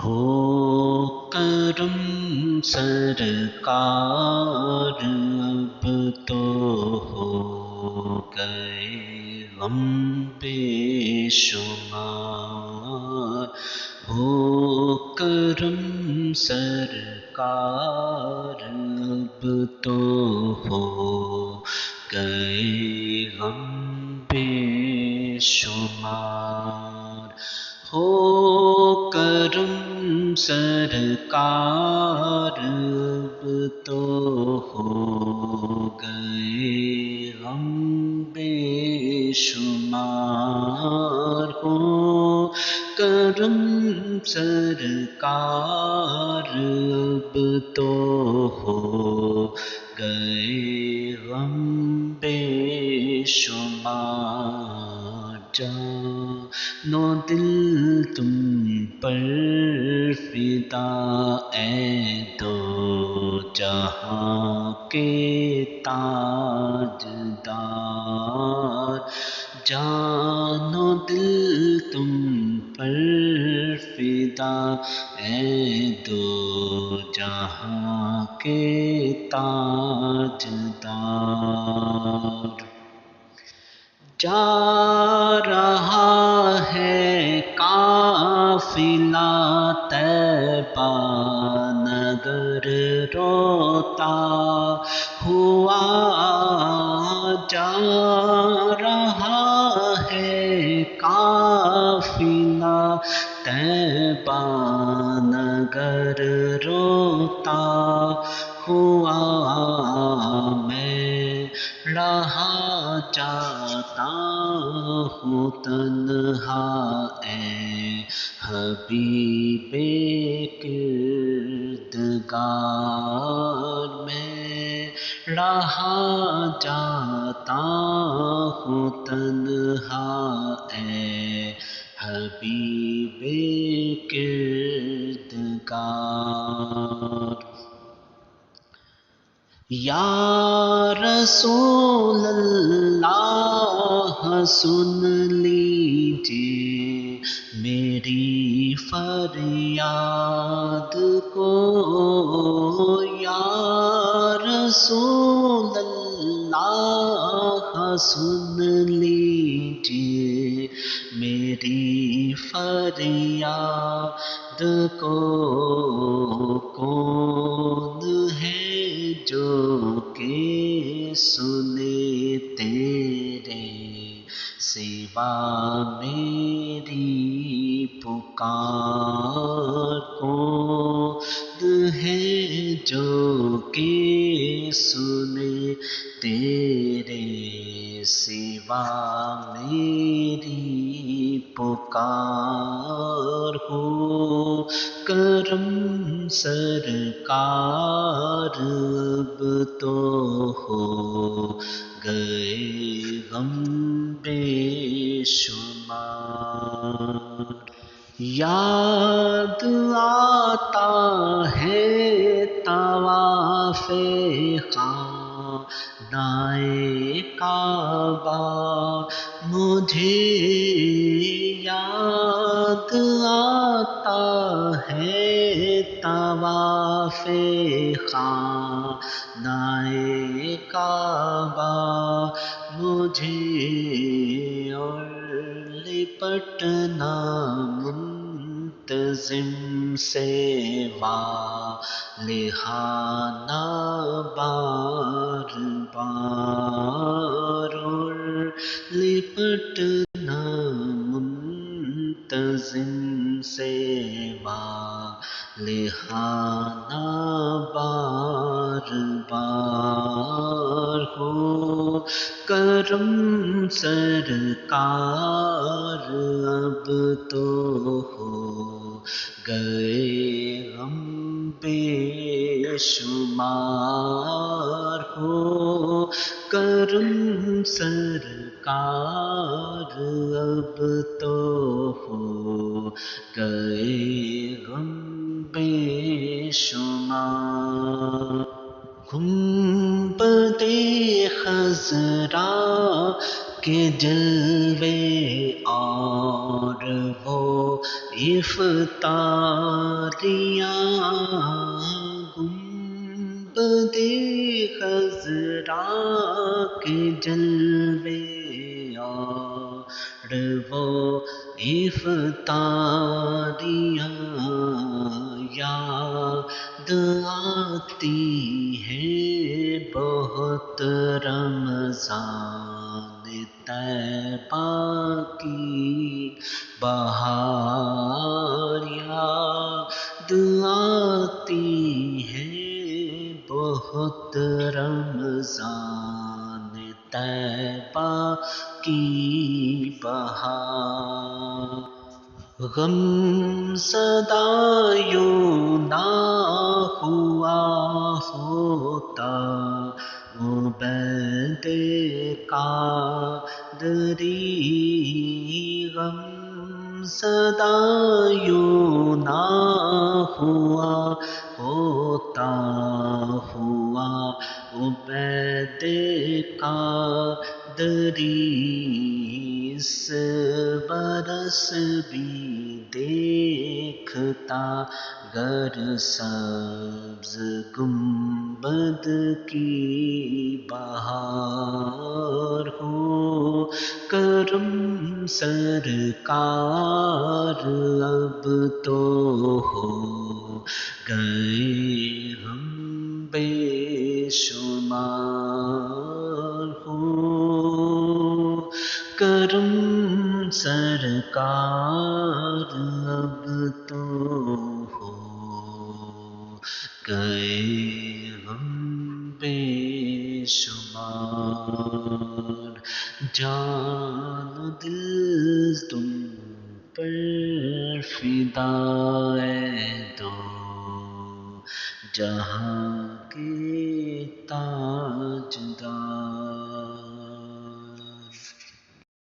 ہو کرم سرکار اب تو ہو گئے غم بے شمار، ہو کرم سرکار اب تو ہو گئے غم بے شمار، ہو کرم سرکار اب تو ہو گئے غم بے شمار، ہو کرم سرکار اب تو ہو گئے غم بے شمار، جانو دل تم پر فدا اے دو جہاں کے تاجدار، جانو دل تم پر فدا اے دو جہاں کے تاجدار، جا رہا ہے قافلہ طیبہ نگر روتا ہوا، جا رہا ہے قافلہ طیبہ نگر روتا ہوا، میں رہا جاتا ہوں تنہا اے حبیب کردگار، میں رہا جاتا ہوں تنہا اے حبیب کردگار، یا رسول اللہ سن لیجیے میری فریاد کو، یا رسول اللہ سن لیجیے میری فریاد کو، کون ہے جو کہ سنے تیرے سوا میری پکار، کون ہے جو کہ سنے تیرے سوا میری پکار، ہو کرم سرکار اب تو ہو گئے غم بے شمار، یاد آتا ہے طواف خانہ کعبہ مجھے، یاد آتا ہے طواف خانہ کعبہ مجھے، اور لپٹنا منتظم سے والہانہ بار بار، اور لپٹنا منتظم سے والہانہ بار بار، ہو کرم سرکار اب تو ہو گئے غم بے شمار، ہو کرم سرکار اب تو ہو گئے غم بے شمار، گنبدِ خضرا کے جلوے اور وہ افطاریاں گنبد خضرا کے جلوے اور وہ افطاریاں یاد آتی ہیں بہت رمضان طیبہ کی بہار یاد آتی ہے بہت رمضان طیبہ کی بہار غم زدہ یوں نہ ہوا ہوتا عبید قادری غم زدہ یوں نہ ہوا ہوتا عبید قادری اس برس بھی دیکھتا گر سبز گنبد کی بہار ہو کرم سرکار اب تو ہو گئے ہم بے شمار ہو کرم سرکار اب تو ہو گئے ہم بے شمار جان و دل تم پر فدا ہے دو جہاں کے